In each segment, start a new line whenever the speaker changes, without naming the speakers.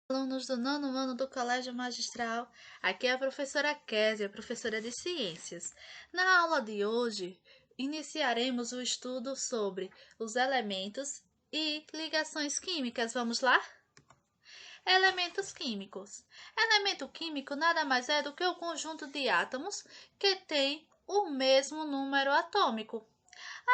Alunos do nono ano do Colégio Magistral, aqui é a professora Késia, professora de Ciências. Na aula de hoje, iniciaremos o estudo sobre os elementos e ligações químicas. Vamos lá? Elementos químicos. Elemento químico nada mais é do que o conjunto de átomos que tem o mesmo número atômico.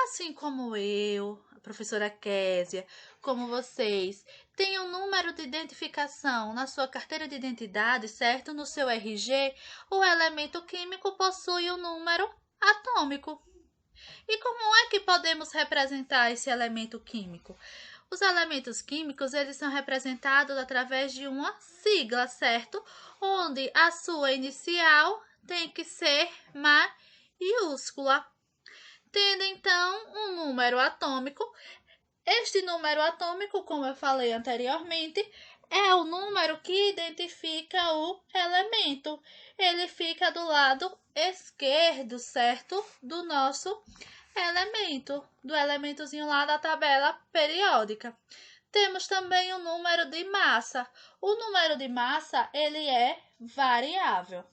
Assim como eu, a professora Késia, como vocês, têm um número de identificação na sua carteira de identidade, certo? No seu RG, o elemento químico possui um número atômico. E como é que podemos representar esse elemento químico? Os elementos químicos, eles são representados através de uma sigla, certo? Onde a sua inicial tem que ser maiúscula. Tendo então um número atômico. Este número atômico, como eu falei anteriormente, é o número que identifica o elemento. Ele fica do lado esquerdo, certo? Do nosso elemento, do elementozinho lá da tabela periódica. Temos também o número de massa. O número de massa, ele é variável.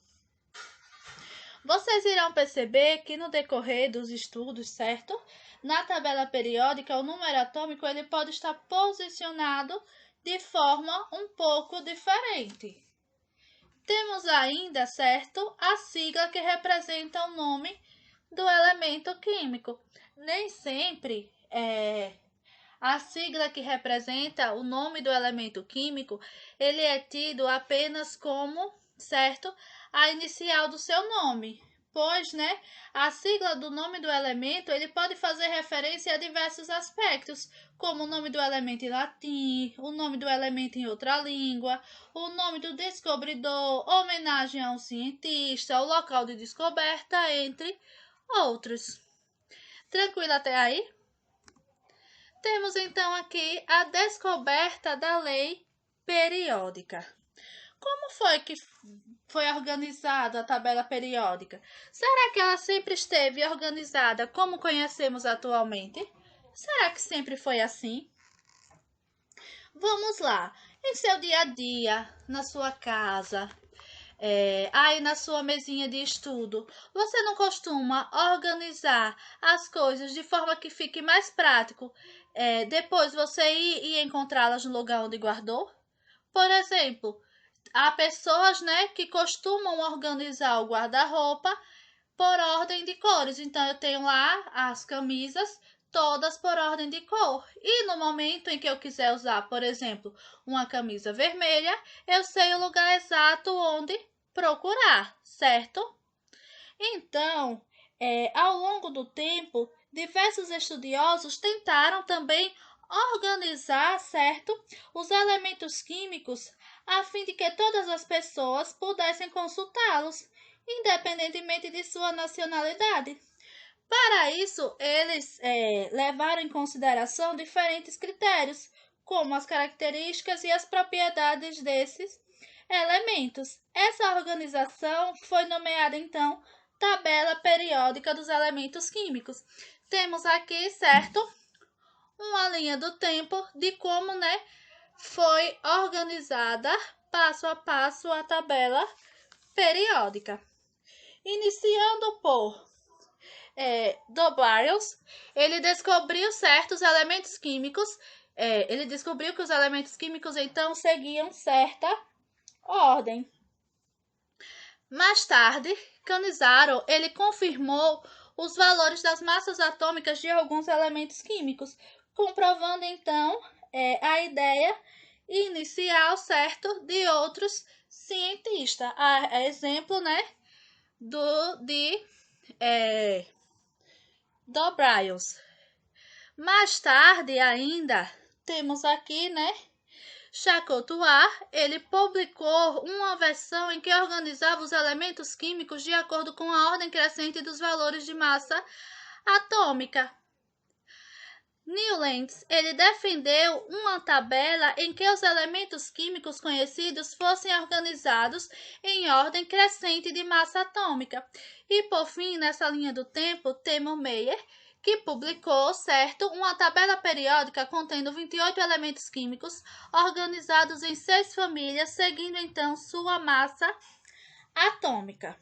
Vocês irão perceber que no decorrer dos estudos, certo? Na tabela periódica, o número atômico ele pode estar posicionado de forma um pouco diferente. Temos ainda, certo, a sigla que representa o nome do elemento químico. Nem sempre a sigla que representa o nome do elemento químico, ele é tido apenas como, certo, a inicial do seu nome, pois, a sigla do nome do elemento, ele pode fazer referência a diversos aspectos, como o nome do elemento em latim, o nome do elemento em outra língua, o nome do descobridor, homenagem a um cientista, o local de descoberta, entre outros. Tranquilo até aí? Temos então aqui a descoberta da lei periódica. Como foi que foi organizada a tabela periódica? Será que ela sempre esteve organizada como conhecemos atualmente? Será que sempre foi assim? Vamos lá. Em seu dia a dia, na sua casa, aí na sua mesinha de estudo, você não costuma organizar as coisas de forma que fique mais prático, depois você ir e encontrá-las no lugar onde guardou? Por exemplo, há pessoas, que costumam organizar o guarda-roupa por ordem de cores. Então, eu tenho lá as camisas todas por ordem de cor. E no momento em que eu quiser usar, por exemplo, uma camisa vermelha, eu sei o lugar exato onde procurar, certo? Então, ao longo do tempo, diversos estudiosos tentaram também organizar, certo, os elementos químicos a fim de que todas as pessoas pudessem consultá-los, independentemente de sua nacionalidade. Para isso, eles levaram em consideração diferentes critérios, como as características e as propriedades desses elementos. Essa organização foi nomeada, então, Tabela Periódica dos Elementos Químicos. Temos aqui, certo, uma linha do tempo de como, foi organizada passo a passo a tabela periódica. Iniciando por Dobrarius, ele descobriu certos elementos químicos. Ele descobriu que os elementos químicos então seguiam certa ordem. Mais tarde, Canizaro ele confirmou os valores das massas atômicas de alguns elementos químicos, comprovando então a ideia inicial, certo, de outros cientistas. A exemplo, de Dobrarius. Mais tarde ainda temos aqui, Chacotuar, ele publicou uma versão em que organizava os elementos químicos de acordo com a ordem crescente dos valores de massa atômica. Newlands, ele defendeu uma tabela em que os elementos químicos conhecidos fossem organizados em ordem crescente de massa atômica. E por fim, nessa linha do tempo, temos Meyer, que publicou, certo, uma tabela periódica contendo 28 elementos químicos organizados em 6 famílias, seguindo então sua massa atômica.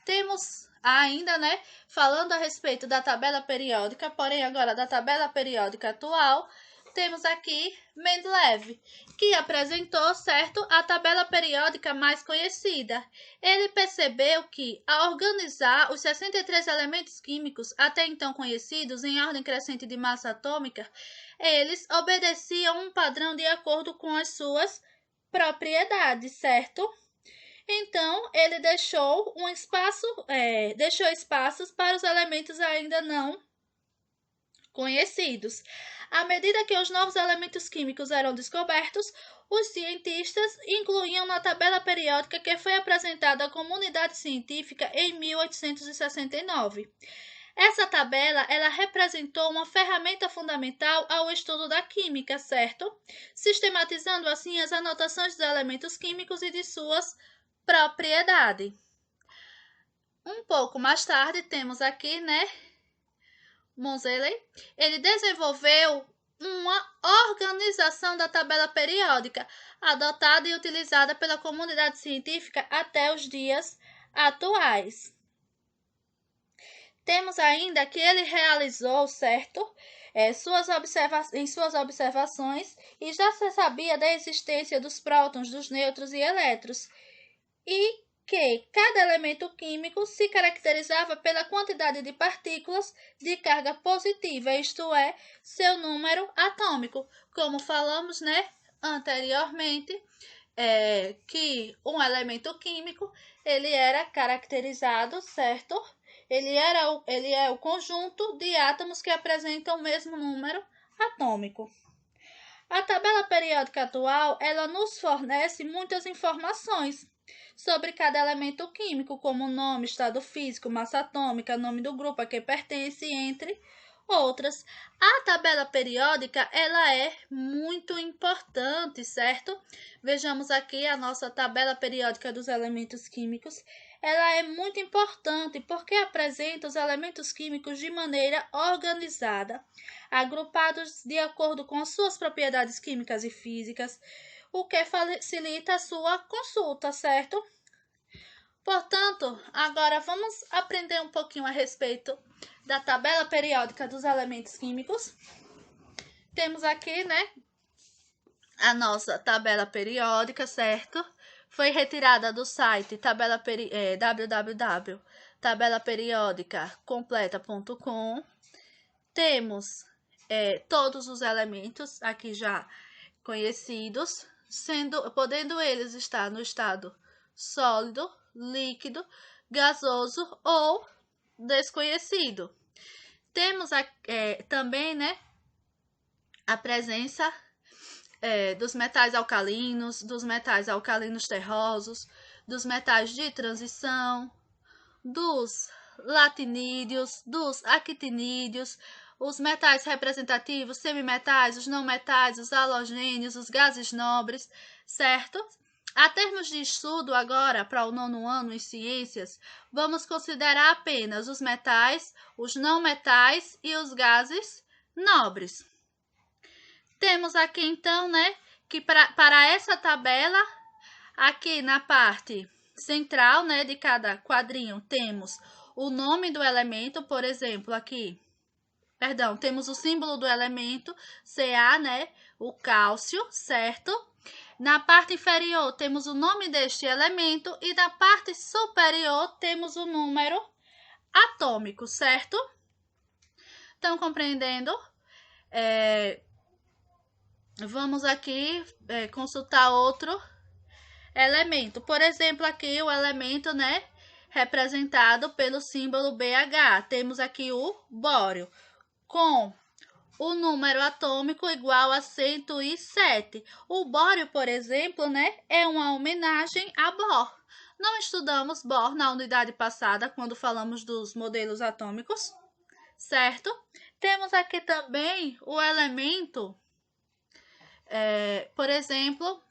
Temos ainda, né, falando a respeito da tabela periódica, porém agora da tabela periódica atual, temos aqui Mendeleev, que apresentou, certo, a tabela periódica mais conhecida. Ele percebeu que, ao organizar os 63 elementos químicos até então conhecidos em ordem crescente de massa atômica, eles obedeciam um padrão de acordo com as suas propriedades, certo? Então, ele deixou espaços para os elementos ainda não conhecidos. À medida que os novos elementos químicos eram descobertos, os cientistas incluíam na tabela periódica que foi apresentada à comunidade científica em 1869. Essa tabela, ela representou uma ferramenta fundamental ao estudo da química, certo? Sistematizando assim as anotações dos elementos químicos e de suas propriedades. Um pouco mais tarde temos aqui, né, Moseley, ele desenvolveu uma organização da tabela periódica, adotada e utilizada pela comunidade científica até os dias atuais. Temos ainda que ele realizou, certo, em suas observações, e já se sabia da existência dos prótons, dos nêutrons e elétrons, e que cada elemento químico se caracterizava pela quantidade de partículas de carga positiva, isto é, seu número atômico. Como falamos, né, anteriormente, que um elemento químico, ele era caracterizado, certo? Ele é o conjunto de átomos que apresentam o mesmo número atômico. A tabela periódica atual, ela nos fornece muitas informações sobre cada elemento químico, como nome, estado físico, massa atômica, nome do grupo a que pertence, entre outras. A tabela periódica, ela é muito importante, certo? Vejamos aqui a nossa tabela periódica dos elementos químicos. Ela é muito importante porque apresenta os elementos químicos de maneira organizada, agrupados de acordo com as suas propriedades químicas e físicas, o que facilita a sua consulta, certo? Portanto, agora vamos aprender um pouquinho a respeito da tabela periódica dos elementos químicos. Temos aqui, né, a nossa tabela periódica, certo? Foi retirada do site www.tabelaperiodicacompleta.com. Temos todos os elementos aqui já conhecidos, podendo eles estar no estado sólido, líquido, gasoso ou desconhecido. Temos também, né, a presença dos metais alcalinos, dos metais alcalinos terrosos, dos metais de transição, dos latinídeos, dos actinídeos, os metais representativos, semimetais, os não metais, os halogênios, os gases nobres, certo? A termos de estudo agora, para o 9º ano em ciências, vamos considerar apenas os metais, os não metais e os gases nobres. Temos aqui então, né, que para essa tabela, aqui na parte central, né, de cada quadrinho, temos o nome do elemento, por exemplo, aqui, temos o símbolo do elemento, Ca, né, o cálcio, certo? Na parte inferior, temos o nome deste elemento e na parte superior, temos o número atômico, certo? Estão compreendendo? Vamos aqui consultar outro elemento. Por exemplo, aqui o elemento, né, representado pelo símbolo BH. Temos aqui o bório, com o número atômico igual a 107. O bório, por exemplo, né, é uma homenagem a Bohr. Não estudamos Bohr na unidade passada, quando falamos dos modelos atômicos, certo? Temos aqui também o elemento, por exemplo,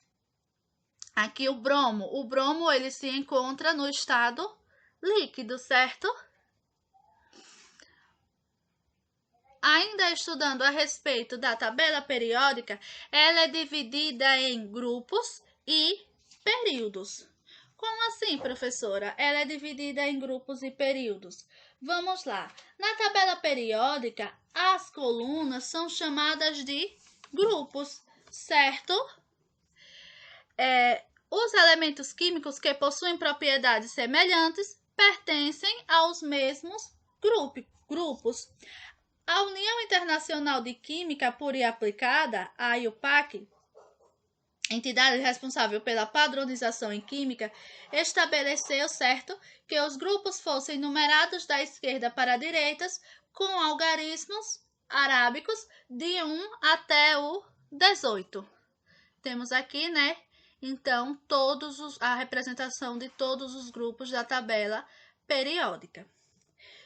aqui o bromo. O bromo, ele se encontra no estado líquido, certo? Ainda estudando a respeito da tabela periódica, ela é dividida em grupos e períodos. Como assim, professora? Ela é dividida em grupos e períodos. Vamos lá. Na tabela periódica, as colunas são chamadas de grupos, certo? Os elementos químicos que possuem propriedades semelhantes pertencem aos mesmos grupos. A União Internacional de Química Pura e Aplicada, a IUPAC, entidade responsável pela padronização em química, estabeleceu, certo, que os grupos fossem numerados da esquerda para a direita com algarismos arábicos de 1 até o 18. Temos aqui, né, então, a representação de todos os grupos da tabela periódica.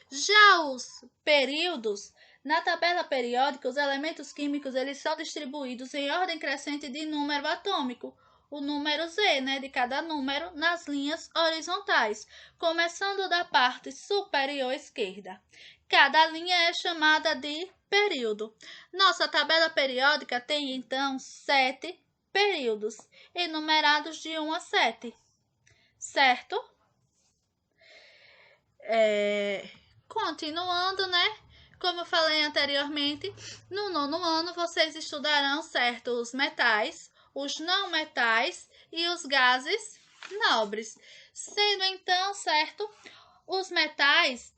Já os períodos, na tabela periódica, os elementos químicos eles são distribuídos em ordem crescente de número atômico, o número Z, né, de cada número, nas linhas horizontais, começando da parte superior esquerda. Cada linha é chamada de período. Nossa tabela periódica tem, então, 7 períodos, enumerados de 1 a 7, certo? Continuando, né? Como eu falei anteriormente, no 9º ano vocês estudarão, certo, os metais, os não metais e os gases nobres. Sendo então, certo, os metais,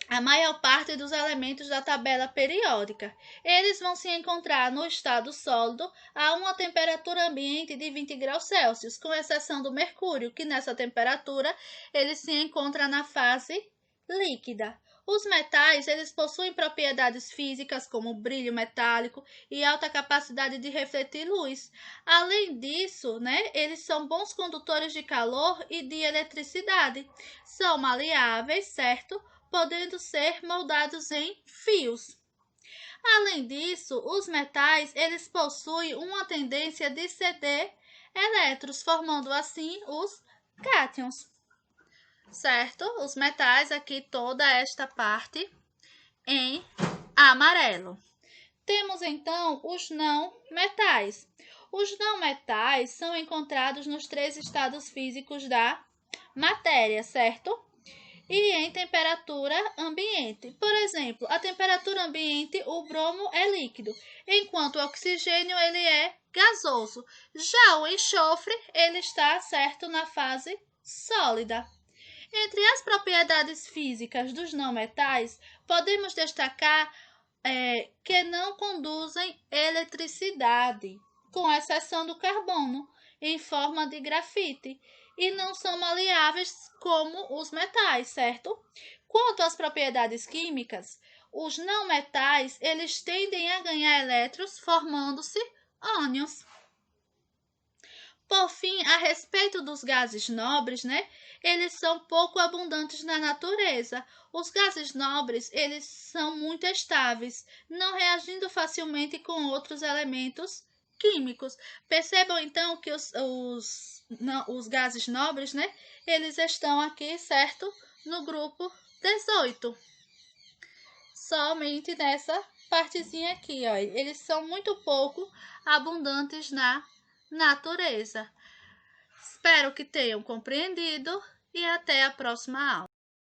a maior parte dos elementos da tabela periódica. Eles vão se encontrar no estado sólido a uma temperatura ambiente de 20 graus Celsius, com exceção do mercúrio, que nessa temperatura ele se encontra na fase líquida. Os metais, eles possuem propriedades físicas como brilho metálico e alta capacidade de refletir luz. Além disso, né, eles são bons condutores de calor e de eletricidade. São maleáveis, certo? Podendo ser moldados em fios. Além disso, os metais, eles possuem uma tendência de ceder elétrons, formando assim os cátions. Certo? Os metais, aqui toda esta parte em amarelo. Temos então os não metais. Os não metais são encontrados nos 3 estados físicos da matéria, certo? E em temperatura ambiente. Por exemplo, a temperatura ambiente, o bromo é líquido, enquanto o oxigênio ele é gasoso. Já o enxofre, ele está, certo, na fase sólida. Entre as propriedades físicas dos não metais, podemos destacar que não conduzem eletricidade, com exceção do carbono, em forma de grafite, e não são maleáveis como os metais, certo? Quanto às propriedades químicas, os não metais eles tendem a ganhar elétrons formando-se ânions. Por fim, a respeito dos gases nobres, né? Eles são pouco abundantes na natureza. Os gases nobres, eles são muito estáveis, não reagindo facilmente com outros elementos químicos. Percebam então que os gases nobres, né? Eles estão aqui, certo? No grupo 18. Somente nessa partezinha aqui, ó. Eles são muito pouco abundantes na natureza. Espero que tenham compreendido e até a próxima aula.